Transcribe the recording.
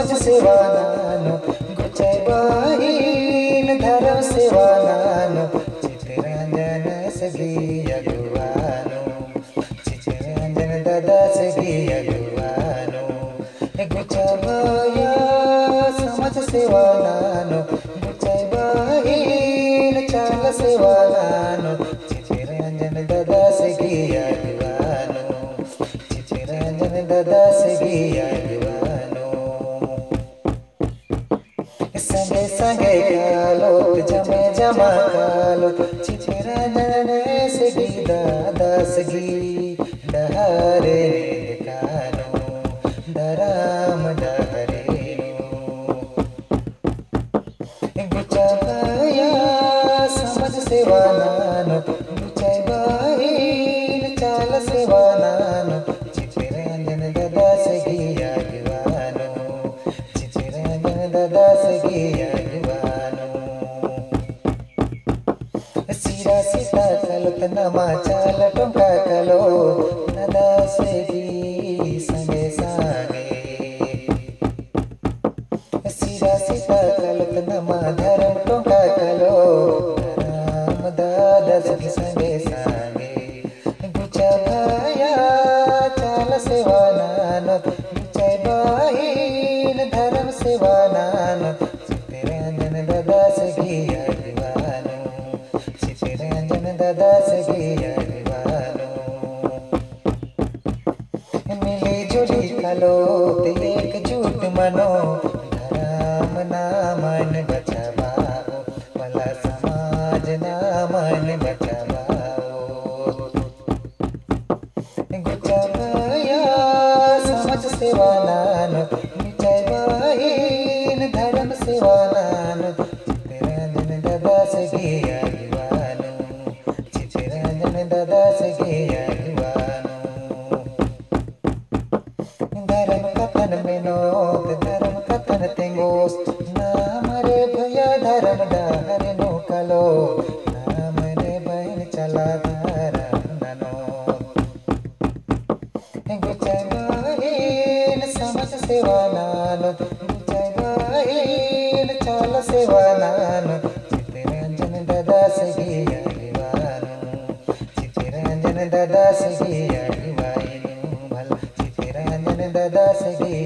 समझ सेवानानो गुचाई बाहीन धर्म सेवानानो चितरंजन सगी अगुवानो चितरंजन दादा सगी अगुवानो गुचाबाया समझ सेवानानो गुचाई बाहीन चाल सेवानानो चितरंजन दादा सगी अगुवानो चितरंजन दादा सगी अगुवानो संगे संगे कालो जमे जमा कालो चितरंजन सगी दादा सगी डहारे कानो दराम डहरेनो गुचाया समझ सेवानानो गुचाई बाहीन चाल सेवानानो चितरंजन दादा सगी अगुवानो चितरंजन दादा सगी अगुवानो सीरा सीता कलो तनमा चाल टोंका कलो दादा सगी संगे संगे सीरा सीता कलो तनमा धर्म टोंका कलो राम दादा सगी संगे संगे गुचा भाया चाल सेवानानो गुचाई बाहीन धर्म सेवानानो चितरंजन दादा सगी अगुवानो चितरंजन दादा सगी अगुवानो मिली जुली कलो ते एकजुट मनो धर्म नामन बचावाओ भला समाज नामन बचावाओ गुचाया समझ सेवानानो गुचाई बाहीन धर्म सेवानानो चितरंजन दादा सगी अगुवानो चितरंजन दादा सगी अगुवानो धर्म कथन में नोत धर्म कथन तेंगोस नाम रे भैया धर्म डहरे नो कलो नाम रे बहन चला धर्म ननो गुचाई बाहीन समझ सेवानानो गुचाई बाहीन चाल सेवानानो चितरंजन दादा सगी अगुवानो चितरंजन दादा सगी अगुवानो भला चितरंजन दादा सगी